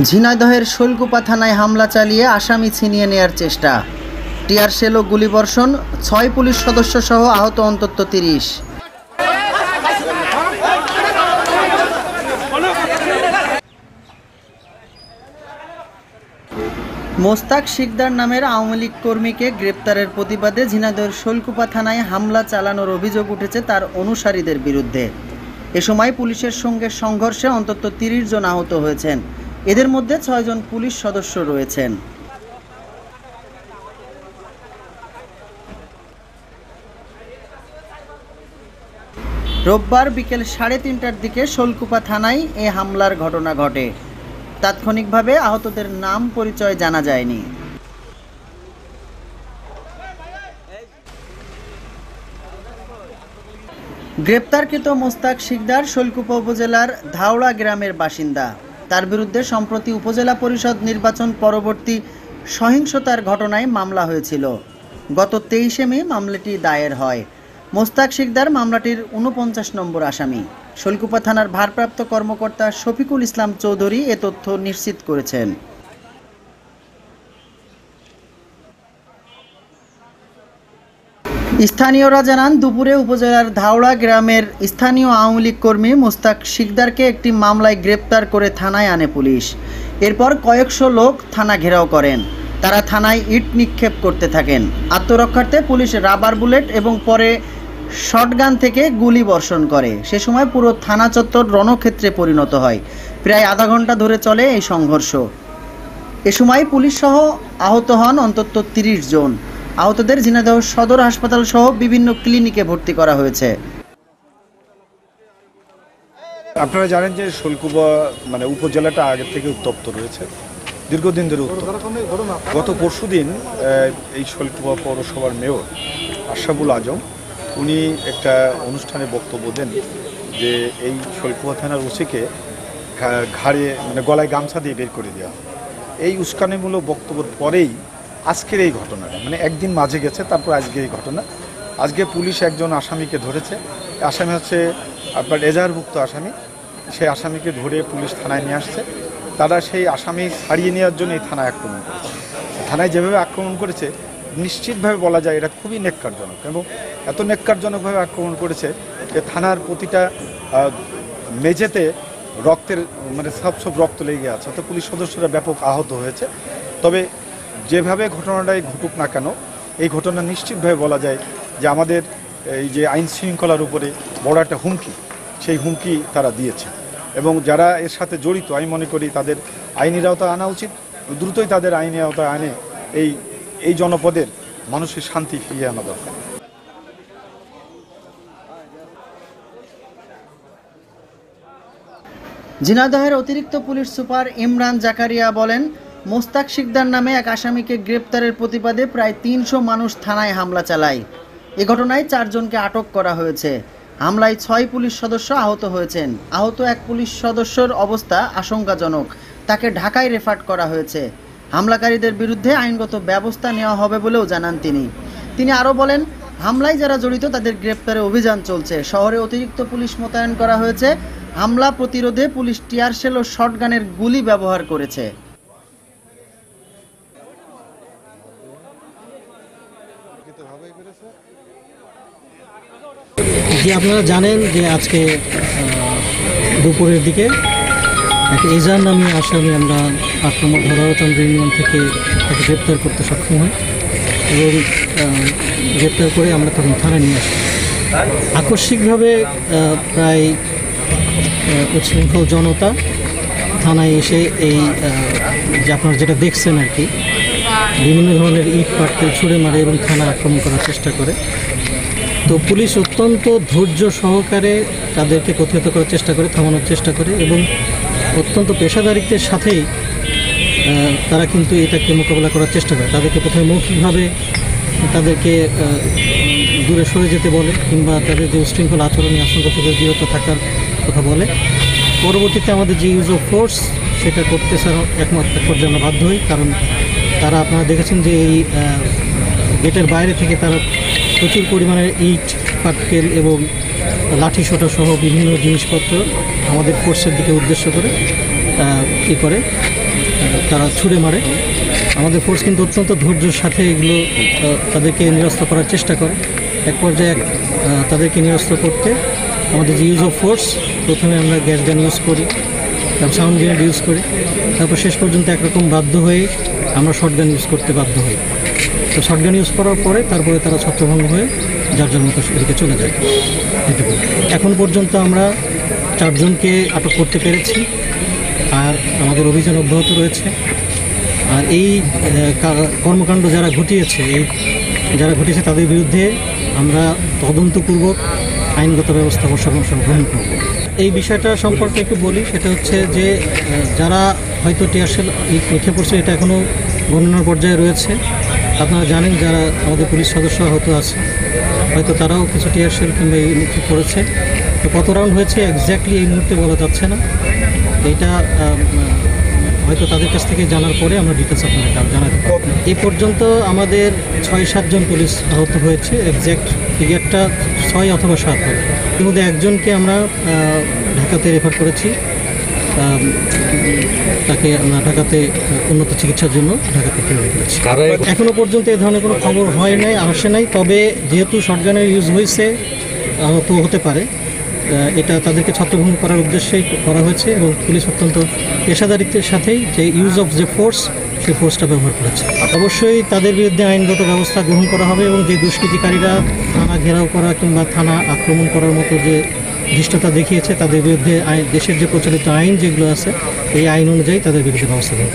ঝিনাইদহের শৈলকুপা থানায় হামলা চালিয়ে আসামি ছিনিয়ে নেয়ার চেষ্টা। টিয়ার শেল ও গুলিবর্ষণ, ৬ পুলিশ সদস্য সহ আহত অন্তত ৩০। মোস্তাক শিকদার নামের আওয়ামী লীগ কর্মীকে গ্রেপ্তারের প্রতিবাদে ঝিনাইদহের শৈলকুপা থানায় হামলা চালানোর অভিযোগ উঠেছে তার অনুসারীদের বিরুদ্ধে। এ সময় পুলিশের সঙ্গে সংঘর্ষে অন্তত ৩০ জন আহত হয়েছেন। এদের মধ্যে ৬ জন পুলিশ সদস্য রয়েছেন। রোববার বিকেল ৩:৩০টার দিকে শৈলকুপা থানায় এ হামলার ঘটনা ঘটে। তাৎক্ষণিকভাবে আহতদের নাম পরিচয় জানা যায়নি। গ্রেপ্তারকৃত মোস্তাক শিকদার শৈলকুপা উপজেলার ধাওড়া গ্রামের বাসিন্দা। তার বিরুদ্ধে সম্প্রতি উপজেলা পরিষদ নির্বাচন পরবর্তী সহিংসতার ঘটনায় মামলা হয়েছিল। গত ২৩শে মে মামলাটি দায়ের হয়। মোস্তাক শিকদার মামলাটির ৪৯ নম্বর আসামি। শৈলকুপা থানার ভারপ্রাপ্ত কর্মকর্তা শফিকুল ইসলাম চৌধুরী এ তথ্য নিশ্চিত করেছেন। স্থানীয়রা জানান, দুপুরে উপজেলার ধাওড়া গ্রামের স্থানীয় আওয়ামী লীগ কর্মী মোস্তাক শিকদারকে একটি মামলায় গ্রেপ্তার করে থানায় আনে পুলিশ। এরপর কয়েকশো লোক থানা ঘেরাও করেন। তারা থানায় ইট নিক্ষেপ করতে থাকেন। আত্মরক্ষার্থে পুলিশ রাবার বুলেট এবং পরে শটগান থেকে গুলি বর্ষণ করে। সে সময় পুরো থানা চত্বর রণক্ষেত্রে পরিণত হয়। প্রায় আধা ঘন্টা ধরে চলে এই সংঘর্ষ। এ সময় পুলিশ সহ আহত হন অন্তত ৩০ জন। আহতদের ঝিনাইদহ সদর হাসপাতাল সহ বিভিন্ন ক্লিনিকে ভর্তি করা হয়েছে। আপনারা জানেন যে শৈলকুপা উপজেলাটা আগের থেকে উত্তপ্ত রয়েছে, দীর্ঘদিন ধরে উত্তপ্ত। গত পরশুদিন এই শৈলকুপা পৌরসভার মেয়র আশরাফুল আজম উনি একটা অনুষ্ঠানে বক্তব্য দেন যে এই শৈলকুপা থানার ওসিকে ঘাড়ে গলায় গামছা দিয়ে বের করে দেওয়া। এই উস্কানিমূলক বক্তব্যের পরেই আজকের এই ঘটনাটা একদিন মাঝে গেছে, তারপর আজকে এই ঘটনা। আজকে পুলিশ একজন আসামিকে ধরেছে। আসামি হচ্ছে আপনার এজাহারভুক্ত আসামি। সেই আসামিকে ধরে পুলিশ থানায় নিয়ে আসছে। তারা সেই আসামি ছাড়িয়ে নেওয়ার জন্য এই থানায় আক্রমণ করেছে। থানায় যেভাবে আক্রমণ করেছে নিশ্চিতভাবে বলা যায় এটা খুবই নেক্কারজনক, এবং এত নেক্কারজনকভাবে আক্রমণ করেছে যে থানার প্রতিটা মেঝেতে রক্তের সব রক্ত লেগে আছে। অর্থাৎ পুলিশ সদস্যরা ব্যাপক আহত হয়েছে। তবে যেভাবে ঘটনাটাই ঘটুক না কেন, এই ঘটনা নিশ্চিতভাবে বলা যায় যে আমাদের এই যে আইন শৃঙ্খলার উপরে বড় একটা হুমকি, সেই হুমকি তারা দিয়েছে। এবং যারা এর সাথে জড়িত আমি মনে করি তাদের আইনের আওতায় আনা উচিত। দ্রুতই তাদের আইনের আওতায় আনে এই জনপদের মানুষের শান্তি ফিরিয়ে আনা দরকার। ঝিনাইদহের অতিরিক্ত পুলিশ সুপার ইমরান জাকারিয়া বলেন, মোস্তাক শিকদার নামে এক আসামিকে গ্রেপ্তারের প্রতিবাদে প্রায় ৩০০ মানুষ থানায় হামলা চালায়। এ ঘটনায় ৪ জনকে আটক করা হয়েছে। হামলায় ৬ পুলিশ সদস্য আহত হয়েছেন। আহত এক পুলিশ সদস্যর অবস্থা আশঙ্কাজনক। তাকে ঢাকায় রেফার করা হয়েছে। হামলাকারীদের বিরুদ্ধে আইনগত ব্যবস্থা নেওয়া হবে বলেও জানান তিনি আরও বলেন, হামলায় যারা জড়িত তাদের গ্রেপ্তারে অভিযান চলছে। শহরে অতিরিক্ত পুলিশ মোতায়েন করা হয়েছে। হামলা প্রতিরোধে পুলিশ টিয়ার শেল ও শটগানের গুলি ব্যবহার করেছে। আপনারা জানেন যে আজকে দুপুরের দিকে একটা এজার নামে আসামি আমরা আক্রমণ ধরাচন্দ্র ইউনিয়ন থেকে তাকে গ্রেপ্তার করতে সক্ষম হই, এবং গ্রেপ্তার করে আমরা তখন থানায় নিয়ে আসি। আকস্মিকভাবে প্রায় উচ্ছৃঙ্খল জনতা থানায় এসে এই যে আপনারা যেটা দেখছেন আর কি, বিভিন্ন ধরনের ইট পাটকেল ছুঁড়ে মারে এবং থানা আক্রমণ করার চেষ্টা করে। তো পুলিশ অত্যন্ত ধৈর্য সহকারে তাদেরকে প্রতিহত করার চেষ্টা করে, থামানোর চেষ্টা করে, এবং অত্যন্ত পেশাদারিত্বের সাথেই তারা কিন্তু এটাকে মোকাবেলা করার চেষ্টা করে। তাদেরকে প্রথমে মৌখিকভাবে তাদেরকে দূরে সরে যেতে বলে, কিংবা তাদের যে উশৃঙ্খল আচরণে আশঙ্কা থেকে বিরত থাকার কথা বলে। পরবর্তীতে আমাদের যে ইউজ অফ ফোর্স সেটা করতে একমাত্র পর্যায়ে আমরা বাধ্য হই, কারণ তারা আপনারা দেখেছেন যে এই গেটের বাইরে থেকে তারা প্রচুর পরিমাণে ইট পাটকেল এবং লাঠি সোঁটা সহ বিভিন্ন জিনিসপত্র আমাদের ফোর্সের দিকে উদ্দেশ্য করে তারা ছুঁড়ে মারে। আমাদের ফোর্স কিন্তু অত্যন্ত ধৈর্যের সাথে এগুলো তাদেরকে নিরস্ত করার চেষ্টা করে। এক পর্যায়ে তাদেরকে নিরস্ত করতে আমাদের যে ইউজ অফ ফোর্স, প্রথমে আমরা গ্যাস গান ইউজ করি, তারপর সাউন্ড গ্রেনেড ইউজ করি, তারপর শেষ পর্যন্ত একরকম বাধ্য হয়ে আমরা শর্ট গান ইউজ করতে বাধ্য হই। তো শর্ট গান ইউজ করার পরে তারপরে তারা ছত্রভঙ্গ হয়ে যার যার মতো সেদিকে চলে যায়। এটুকু। এখন পর্যন্ত আমরা 4 জনকে আটক করতে পেরেছি, আর আমাদের অভিযান অব্যাহত রয়েছে। আর এই কর্মকাণ্ড যারা ঘটিয়েছে তাদের বিরুদ্ধে আমরা তদন্তপূর্বক আইনগত ব্যবস্থা গ্রহণ করব। এই বিষয়টা সম্পর্কে একটু বলি, সেটা হচ্ছে যে যারা হয়তো টিয়ারশেল লিখে পড়ছে, এটা এখনও গণনার পর্যায়ে রয়েছে। আপনারা জানেন যারা আমাদের পুলিশ সদস্য হয়তো আছে, হয়তো তারাও কিছু টিয়ারশেল কিংবা লিখে পড়েছে। তো কত রাউন্ড হয়েছে এক্স্যাক্টলি এই মুহূর্তে বলা যাচ্ছে না। এটা হয়তো তাদের কাছ থেকে জানার পরে আমরা ডিটেলস আপনাদের জানাতে পারব। এ পর্যন্ত আমাদের 6-7 জন পুলিশ আহত হয়েছে, এক্স্যাক্ট ফিগারটা 6 অথবা 7 হবে। এর মধ্যে একজনকে আমরা ঢাকাতে রেফার করেছি, তাকে আমরা ঢাকাতে উন্নত চিকিৎসার জন্য ঢাকাতে প্রেরণ করেছি। এখনও পর্যন্ত এ ধরনের কোনো খবর আসে নাই। তবে যেহেতু শটগানের ইউজ হয়েছে, আহত হতে পারে, এটা তাদেরকে ছত্রভঙ্গ করার উদ্দেশ্যেই করা হয়েছে এবং পুলিশ অত্যন্ত পেশাদারিত্বের সাথেই যে ইউজ অফ যে ফোর্স, সেই ফোর্সটা ব্যবহার করেছে। অবশ্যই তাদের বিরুদ্ধে আইনগত ব্যবস্থা গ্রহণ করা হবে এবং যে দুষ্কৃতিকারীরা থানা ঘেরাও করা কিংবা থানা আক্রমণ করার মতো যে ধৃষ্টতা দেখিয়েছে, তাদের বিরুদ্ধে দেশের যে প্রচলিত আইন যেগুলো আছে, এই আইন অনুযায়ী তাদের বিরুদ্ধে ব্যবস্থা গ্রহণ।